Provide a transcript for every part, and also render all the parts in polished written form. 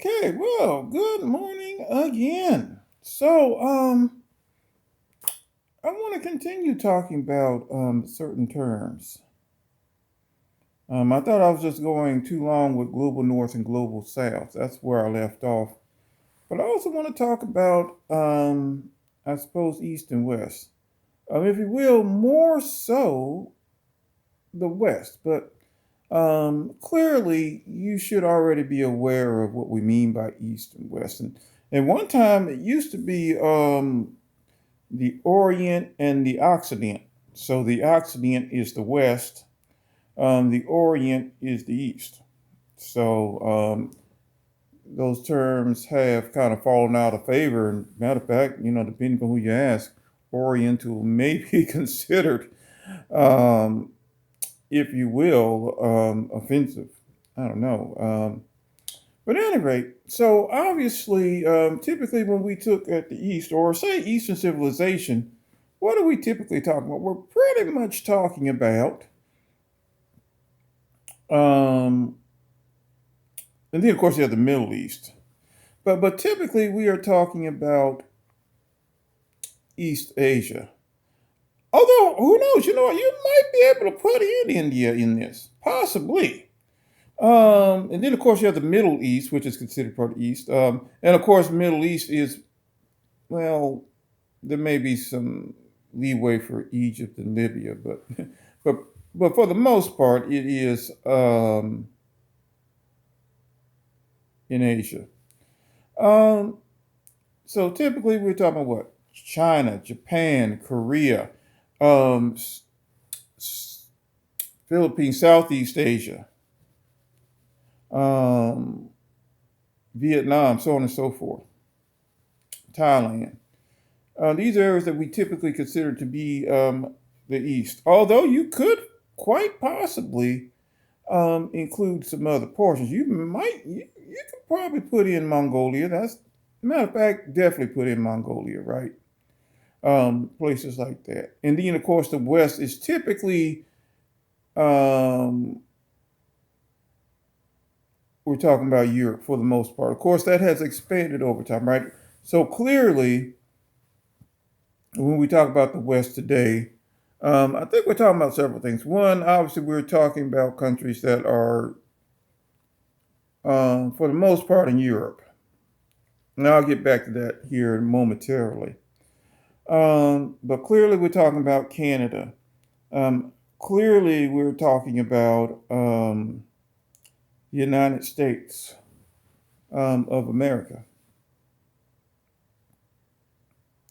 Okay, well, good morning again. I want to continue talking about certain terms. I thought I was just going too long with global north and global south. That's where I left off. But I also want to talk about, I suppose, east and west. If you will, more so the west. But clearly, you should already be aware of what we mean by east and west. And one time it used to be the Orient and the Occident. So the Occident is the West, the Orient is the East. So those terms have kind of fallen out of favor. And matter of fact, depending on who you ask, Oriental may be considered, um, if you will, offensive. I don't know. But at any rate, so obviously, typically when we took at the East, or say Eastern civilization, what are we typically talking about? We're pretty much talking about, um, and then of course you have the Middle East, but typically we are talking about East Asia. Although who knows? You know what? You might be able to put in India in this, possibly. And then of course you have the Middle East, which is considered part of the East. And of course, Middle East is, well, there may be some leeway for Egypt and Libya, but but but for the most part, it is in Asia. Um, so typically, we're talking about what? China, Japan, Korea, um, s- Philippines, Southeast Asia, um, Vietnam, so on and so forth, Thailand. These are areas that we typically consider to be the East. Although you could quite possibly include some other portions. You could probably put in Mongolia. That's matter of fact, definitely put in Mongolia, right? Places like that. And then of course the West is typically um, we're talking about Europe for the most part. Of course, that has expanded over time, right? So clearly, when we talk about the West today, I think we're talking about several things. One, obviously, we're talking about countries that are, for the most part, in Europe. And I'll get back to that here momentarily. But clearly, we're talking about Canada. Clearly, we're talking about the United States of America.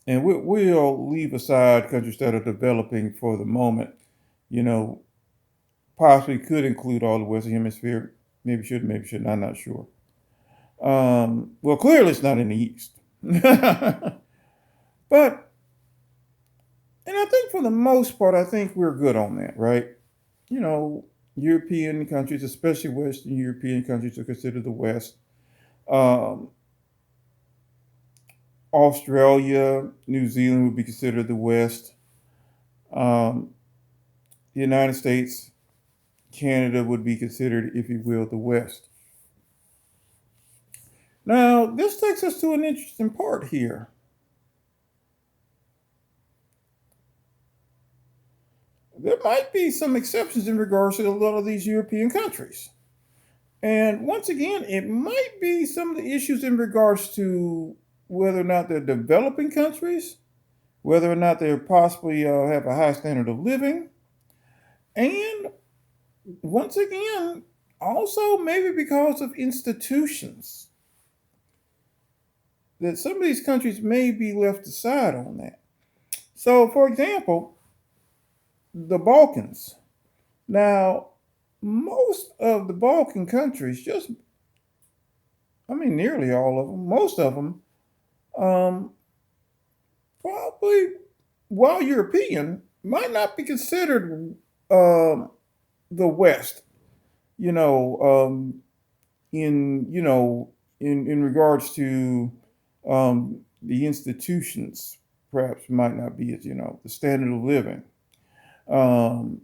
And we'll leave aside countries that are developing for the moment. You know, possibly could include all the Western Hemisphere. Maybe shouldn't. I'm not sure. Well, clearly it's not in the East. But, and I think for the most part, I think we're good on that, right? You know, European countries, especially Western European countries, are considered the West. Um, Australia, New Zealand would be considered the West. Um, the United States, Canada would be considered, if you will, the West. Now, this takes us to an interesting part here. There might be some exceptions in regards to a lot of these European countries. And once again, it might be some of the issues in regards to whether or not they're developing countries, whether or not they possibly have a high standard of living, and once again, also maybe because of institutions, that some of these countries may be left aside on that. So, for example, the Balkans. Now, most of the Balkan countries, I mean, nearly all of them, most of them, um, probably, while European, might not be considered um, the West. You know, in you know, in regards to the institutions, perhaps might not be as the standard of living, um,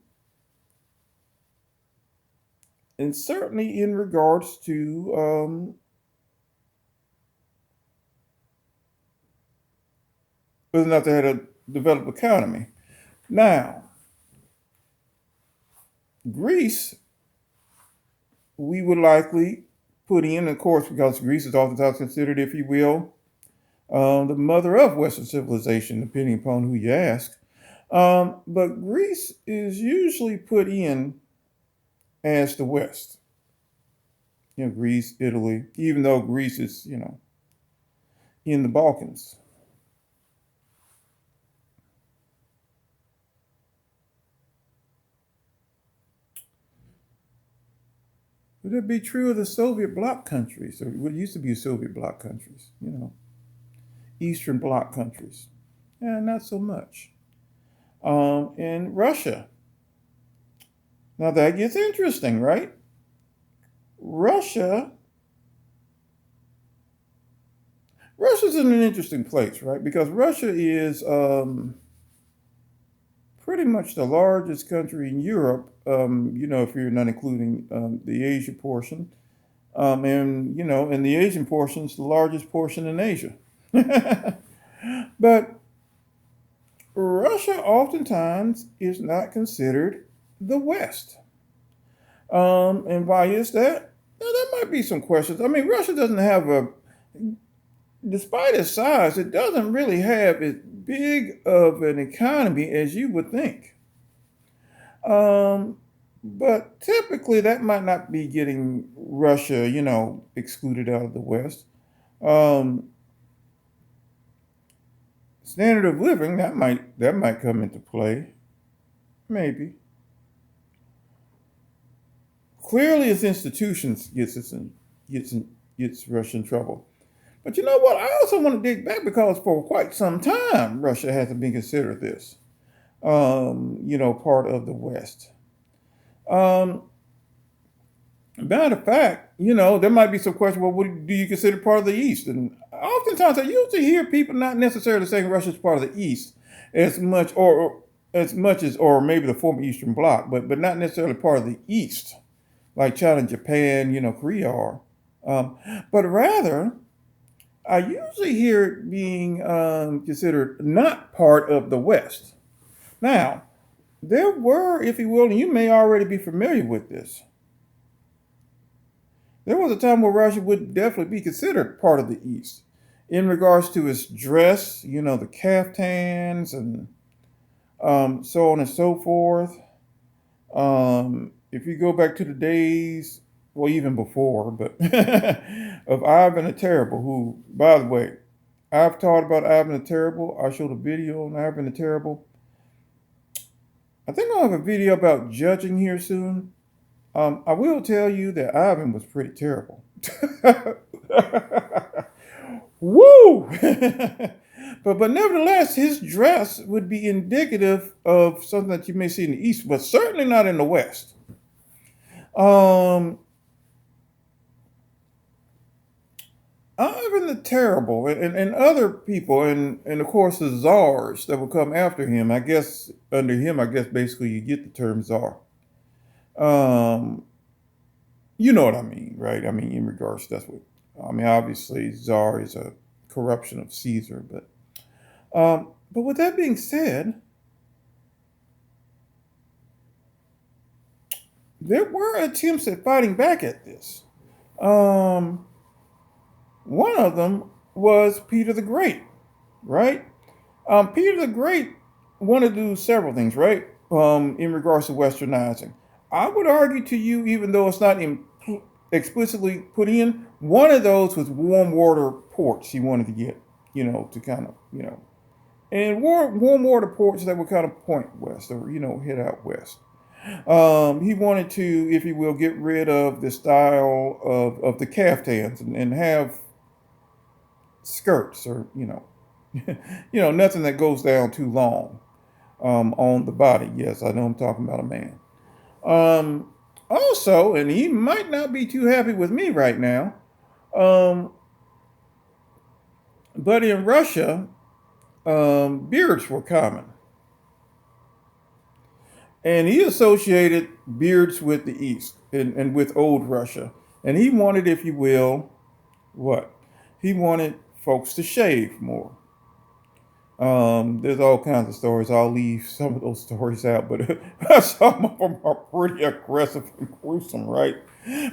and certainly in regards to whether or not they had a developed economy. Now, Greece, we would likely put in, of course, because Greece is oftentimes considered, if you will, the mother of Western civilization, depending upon who you ask. But Greece is usually put in as the West. Greece, Italy, even though Greece is, in the Balkans. Would that be true of the Soviet bloc countries, or what used to be Soviet bloc countries, Eastern bloc countries? Yeah, not so much. And Russia. Now that gets interesting, right? Russia, Russia's in an interesting place, right? Because Russia is pretty much the largest country in Europe, if you're not including the Asia portion. And the Asian portion is the largest portion in Asia. But Russia oftentimes is not considered the West. And why is that? Now, there might be some questions. I mean, Russia doesn't have despite its size, it doesn't really have as big of an economy as you would think. But typically, that might not be getting Russia, excluded out of the West. Um, Standard of living that might come into play, maybe. Clearly, its institutions gets Russia in trouble. But you know what? I also want to dig back because for quite some time, Russia hasn't been considered this, part of the West. Um, Matter of fact, there might be some question. Well, what do you consider part of the East? And oftentimes, I usually hear people not necessarily saying Russia's part of the East as much, or as much as, or maybe the former Eastern Bloc, but not necessarily part of the East, like China, Japan, Korea are. Um, but rather, I usually hear it being considered not part of the West. Now, there were, if you will, and you may already be familiar with this, there was a time where Russia would definitely be considered part of the East in regards to its dress, the caftans and so on and so forth. If you go back to the days, well, even before, but of Ivan the Terrible, who, by the way, I've taught about Ivan the Terrible. I showed a video on Ivan the Terrible. I think I'll have a video about judging here soon. I will tell you that Ivan was pretty terrible. Woo! but nevertheless, his dress would be indicative of something that you may see in the East, but certainly not in the West. Um, Ivan the Terrible and other people, and of course the czars that would come after him. I guess under him, basically you get the term czar. Um, you know what I mean, right? I mean, in regards to obviously czar is a corruption of Caesar, but with that being said, there were attempts at fighting back at this. Um, One of them was Peter the Great, right? Peter the Great wanted to do several things, right? In regards to westernizing. I would argue to you, even though it's not explicitly put in, one of those was warm water ports he wanted to get, to kind of, and warm water ports that would kind of point west or, head out west. He wanted to, if you will, get rid of the style of the caftans and have skirts or, nothing that goes down too long on the body. Yes, I know I'm talking about a man. Also, and he might not be too happy with me right now, um, but in Russia, beards were common. And he associated beards with the East and with old Russia. And he wanted, if you will, what? He wanted folks to shave more. There's all kinds of stories. I'll leave some of those stories out, but some of them are pretty aggressive and gruesome, right?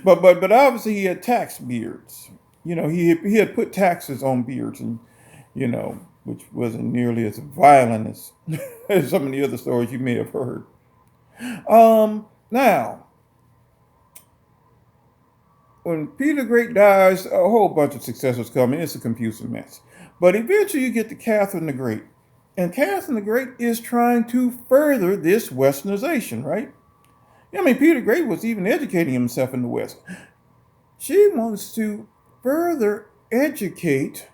But obviously he had tax beards. He had put taxes on beards, and which wasn't nearly as violent as, as some of the other stories you may have heard. Now, when Peter the Great dies, a whole bunch of successors come, and it's a confusing mess. But eventually, you get to Catherine the Great, and Catherine the Great is trying to further this Westernization, right? I mean, Peter the Great was even educating himself in the West. She wants to further educate,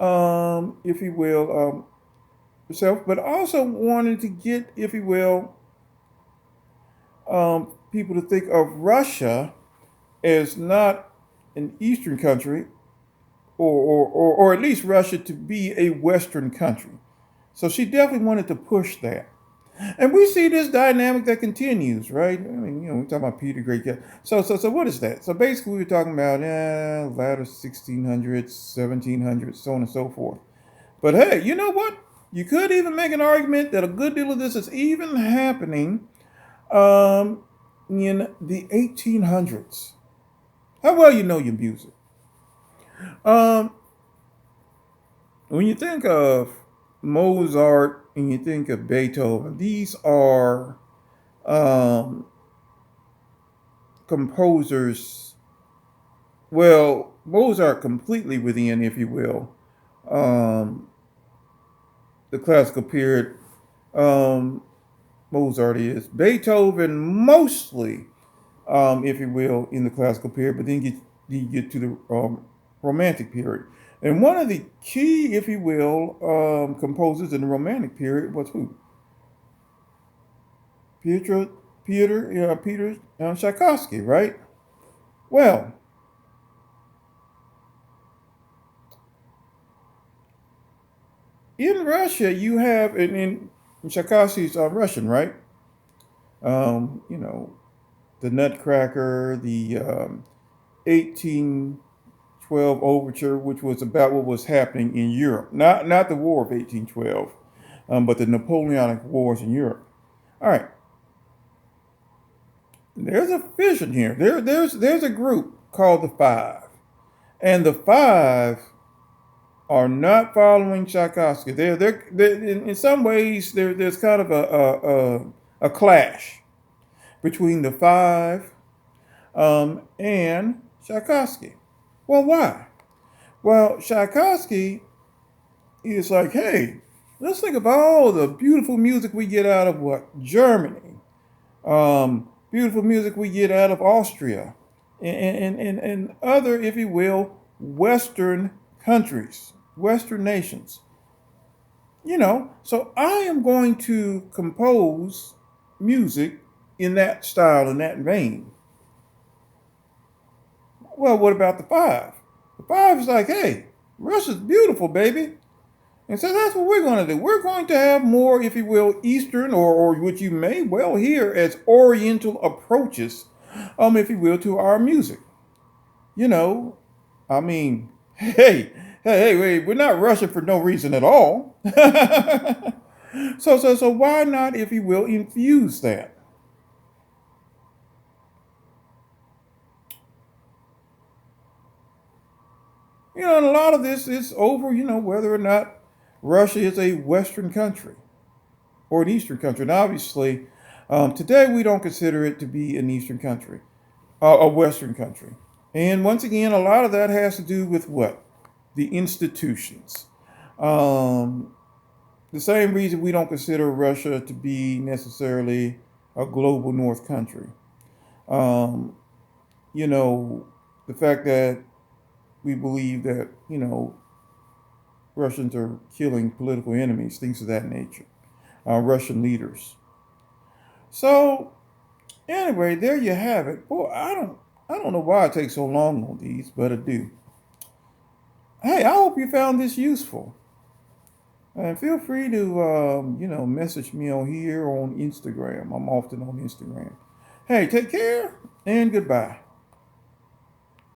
if you will, herself, but also wanted to get, if you will, people to think of Russia as not an Eastern country, or at least Russia to be a Western country. So she definitely wanted to push that. And we see this dynamic that continues, right? I mean, we're talking about Peter Great. So what is that? So basically, we're talking about latter 1600s, 1700s, so on and so forth. But hey, you know what? You could even make an argument that a good deal of this is even happening in the 1800s. How well you know your music? Um, when you think of Mozart and you think of Beethoven, these are um, composers. Well, Mozart completely within, if you will, um, the classical period. Um, Mozart is Beethoven mostly, if you will, in the classical period, but then you get to the Romantic period. And one of the key, if you will, composers in the Romantic period was who? Peter Tchaikovsky, right? Well, in Russia, you have, and Tchaikovsky's Russian, right? You know, the Nutcracker, the 1812 overture, which was about what was happening in Europe, not the War of 1812, but the Napoleonic Wars in Europe. All right, there's a fission here. There's a group called the Five, and the Five are not following Tchaikovsky. They're in some ways there's kind of a clash between the Five and Tchaikovsky. Well, why? Well, Tchaikovsky is like, hey, let's think of all the beautiful music we get out of what? Germany. Beautiful music we get out of Austria and other, if you will, Western countries, Western nations. So I am going to compose music in that style, in that vein. Well, what about the Five? The Five is like, hey, Russia's beautiful, baby. And so that's what we're going to do. We're going to have more, if you will, Eastern or what you may well hear as Oriental approaches, if you will, to our music. You know, I mean, hey, we're not Russian for no reason at all. So why not, if you will, infuse that? And a lot of this is over, whether or not Russia is a Western country or an Eastern country. And obviously, today we don't consider it to be an Eastern country, a Western country. And once again, a lot of that has to do with what? The institutions. The same reason we don't consider Russia to be necessarily a global North country. Um, the fact that we believe that, Russians are killing political enemies, things of that nature, Russian leaders. So, anyway, there you have it. Boy, I don't know why I take so long on these, but I do. Hey, I hope you found this useful. And feel free to, message me on here or on Instagram. I'm often on Instagram. Hey, take care and goodbye.